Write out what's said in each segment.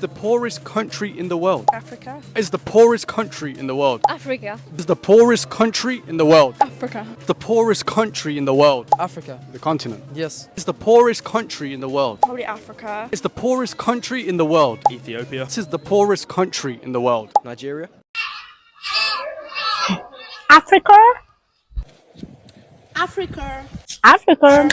the poorest country in the world? Africa. Is the poorest country in the world? Africa. Is the poorest country in the world? Africa. The poorest country in the world? Africa. The continent. Yes. Is the poorest country in the world? Probably Africa. Is the poorest country in the world? Ethiopia. This is the poorest country in the world. Nigeria. Africa, Africa, Africa.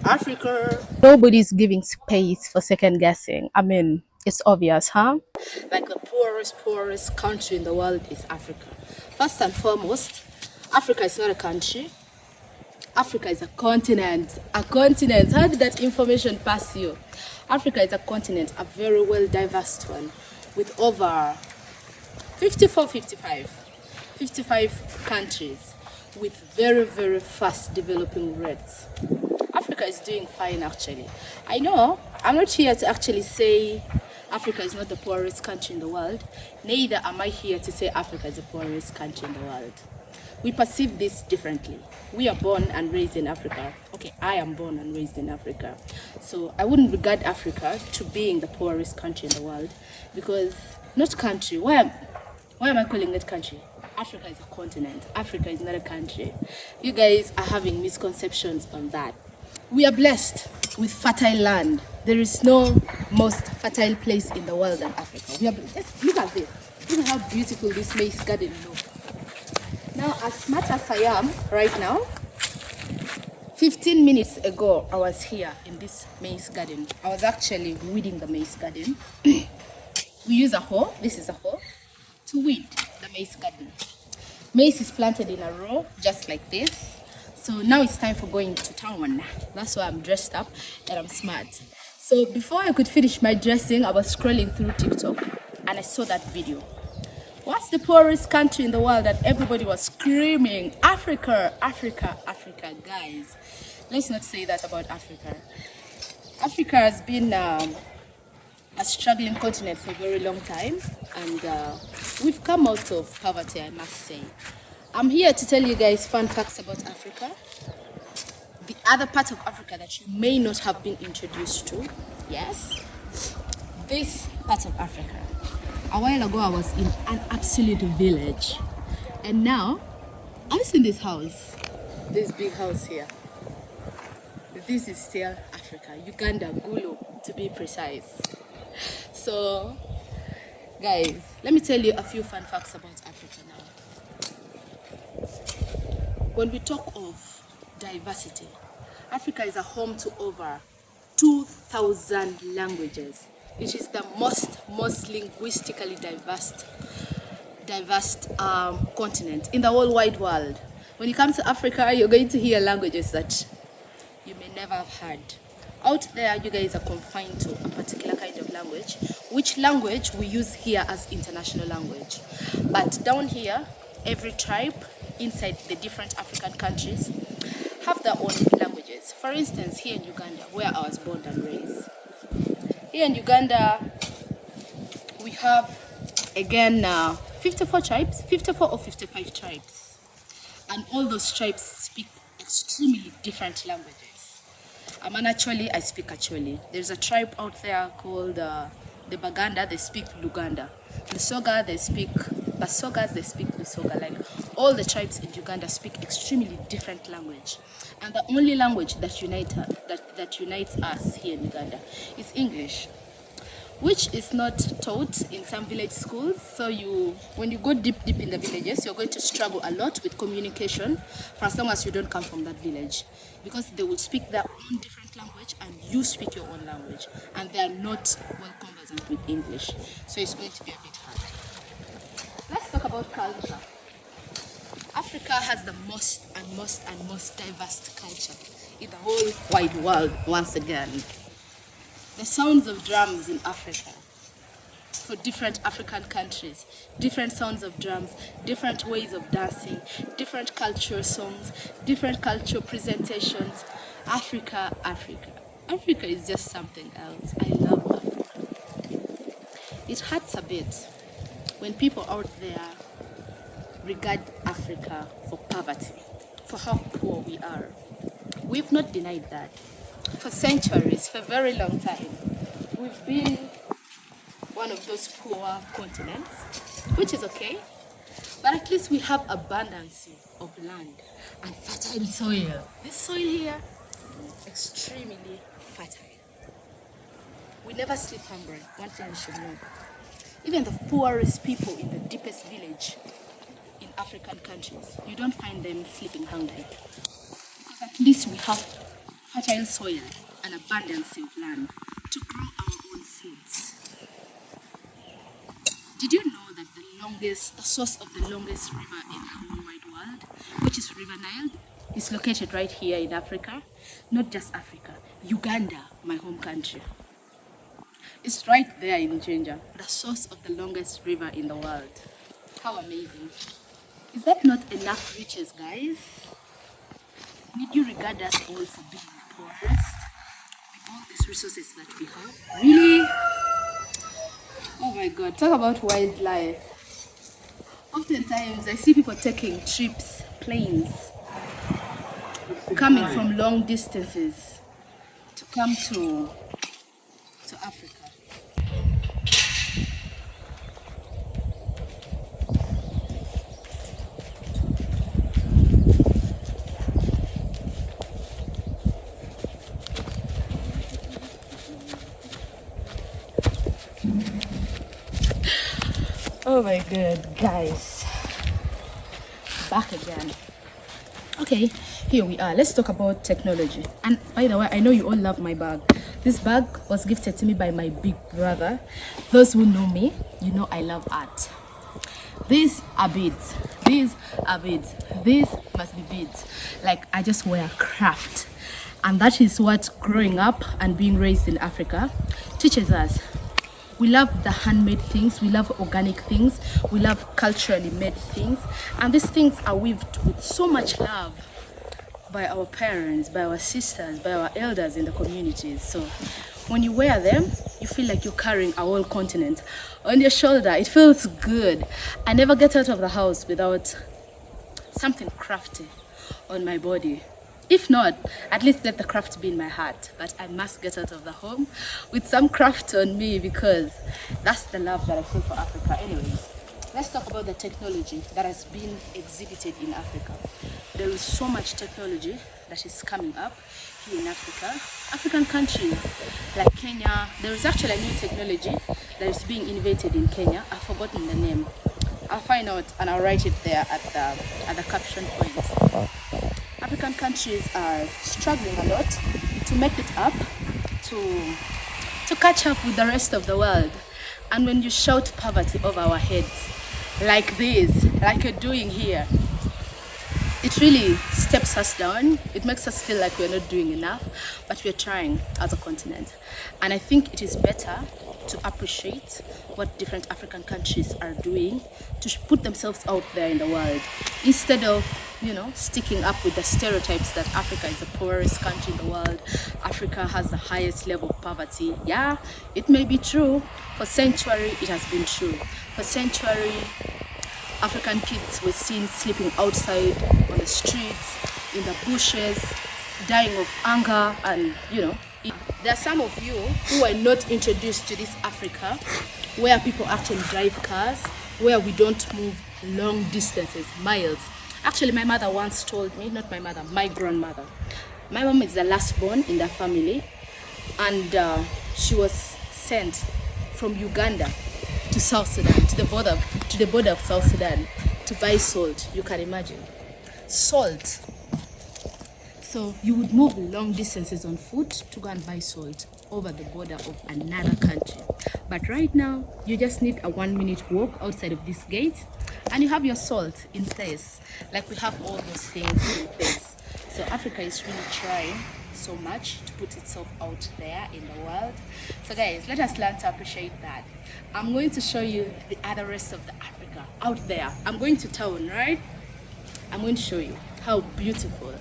Africa. Nobody's giving space for second guessing. I mean, it's obvious, huh? Like the poorest country in the world is Africa. First and foremost, Africa is not a country. Africa is a continent. A continent. How did that information pass you? Africa is a continent, a very well diverse one, with over 55 countries with very, very fast developing rates. Africa is doing fine actually. I know, I'm not here to actually say Africa is not the poorest country in the world. Neither am I here to say Africa is the poorest country in the world. We perceive this differently. We are born and raised in Africa. Okay, I am born and raised in Africa. So I wouldn't regard Africa to being the poorest country in the world because not country. Why am I calling it country? Africa is a continent. Africa is not a country. You guys are having misconceptions on that. We are blessed with fertile land. There is no most fertile place in the world than Africa. We are blessed. Just look at this. Look at how beautiful this maize garden looks. Now, as smart as I am right now, 15 minutes ago, I was here in this maize garden. I was actually weeding the maize garden. We use a hoe, this is a hoe, to weed the maize garden. Maize is planted in a row, just like this. So now it's time for going to town. That's why I'm dressed up and I'm smart. So before I could finish my dressing, I was scrolling through TikTok and I saw that video. What's the poorest country in the world that everybody was screaming? Africa, Africa, Africa. Guys, let's not say that about Africa. Africa has been a struggling continent for a very long time, and we've come out of poverty, I must say. I'm here to tell you guys fun facts about Africa. The other part of Africa that you may not have been introduced to. Yes, this part of Africa. A while ago, I was in an absolute village, and now I'm in this house, this big house here. This is still Africa, Uganda, Gulu, to be precise. So, guys, let me tell you a few fun facts about Africa now. When we talk of diversity, Africa is a home to over 2,000 languages. It is the most linguistically diverse continent in the whole wide world. When you come to Africa, you're going to hear languages that you may never have heard. Out there, you guys are confined to a particular kind of language, which language we use here as international language. But down here, every tribe inside the different African countries have their own languages. For instance, here in Uganda, where I was born and raised. Here in Uganda, we have, again, 54 tribes, 54 or 55 tribes. And all those tribes speak extremely different languages. I speak Acholi. There's a tribe out there called the Baganda, they speak Luganda. Lusoga, they speak Basogas, they speak Lusoga. Like, all the tribes in Uganda speak extremely different language. And the only language that unites us here in Uganda is English, which is not taught in some village schools. So when you go deep in the villages, you're going to struggle a lot with communication for as long as you don't come from that village, because they will speak their own different language and you speak your own language, and they are not well conversant with English. So it's going to be a bit hard. Let's talk about culture. Africa has the most diverse culture in the whole wide world once again. The sounds of drums in Africa, for different African countries, different sounds of drums, different ways of dancing, different cultural songs, different cultural presentations. Africa is just something else. I love Africa. It hurts a bit when people out there regard Africa for poverty, for how poor we are. We've not denied that. For centuries, for a very long time, we've been one of those poor continents, which is okay. But at least we have abundance of land and fertile soil. This soil here, extremely fertile. We never sleep hungry. One thing you should know. Even the poorest people in the deepest village in African countries, you don't find them sleeping hungry. Because at least we have fertile soil and abundance of land to grow our own foods. Did you know that the source of the longest river in the whole wide world, which is River Nile, is located right here in Africa? Not just Africa, Uganda, my home country. It's right there in Jinja, the source of the longest river in the world. How amazing. Is that not enough riches, guys? Need you regard us all for being the poorest? With all these resources that we have? Really? Oh my God, talk about wildlife. Oftentimes, I see people taking trips, planes, coming from long distances to come to Africa. Oh my God, guys. Back again. Okay, here we are. Let's talk about technology. And by the way, I know you all love my bag. This bag was gifted to me by my big brother. Those who know me, you know I love art. These are beads. These are beads. These must be beads. Like, I just wear craft. And that is what growing up and being raised in Africa teaches us. We love the handmade things, we love organic things, we love culturally made things. And these things are weaved with so much love by our parents, by our sisters, by our elders in the communities. So when you wear them, you feel like you're carrying a whole continent on your shoulder. It feels good. I never get out of the house without something crafty on my body. If not, at least let the craft be in my heart. But I must get out of the home with some craft on me because that's the love that I feel for Africa. Anyways, let's talk about the technology that has been exhibited in Africa. There is so much technology that is coming up here in Africa. African countries like Kenya, there is actually a new technology that is being innovated in Kenya. I've forgotten the name. I'll find out and I'll write it there at the caption point. African countries are struggling a lot to make it up, to catch up with the rest of the world. And when you shout poverty over our heads, like this, like you're doing here, it really steps us down. It makes us feel like we're not doing enough, but we're trying as a continent. And I think it is better to appreciate what different African countries are doing to put themselves out there in the world, instead of, sticking up with the stereotypes that Africa is the poorest country in the world. Africa has the highest level of poverty. Yeah, it may be true. For centuries, it has been true. For centuries, African kids were seen sleeping outside on the streets, in the bushes, dying of hunger, and there are some of you who are not introduced to this Africa where people actually drive cars, where we don't move long distances, miles. Actually, my mother once told me, not my mother, my grandmother. My mom is the last born in the family, and she was sent from Uganda to South Sudan, to the border of South Sudan, to buy salt. You can imagine. Salt. So you would move long distances on foot to go and buy salt over the border of another country. But right now, you just need a 1-minute walk outside of this gate, and you have your salt in place. Like we have all those things in place. So Africa is really trying so much to put itself out there in the world. So guys, let us learn to appreciate that. I'm going to show you the other rest of the Africa out there. I'm going to town, right? I'm going to show you how beautiful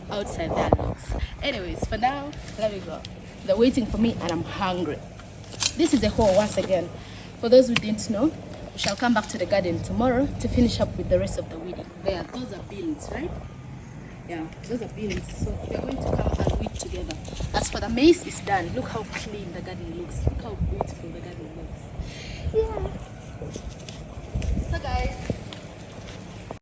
outside that looks. Anyways, for now, let me go. They're waiting for me and I'm hungry. This is a haul once again. For those who didn't know, we shall come back to the garden tomorrow to finish up with the rest of the weeding. Those are beans, right? Yeah, those are beans. So we are going to come and weed together. As for the maize is done. Look how clean the garden looks. Look how beautiful the garden looks. Yeah. So guys,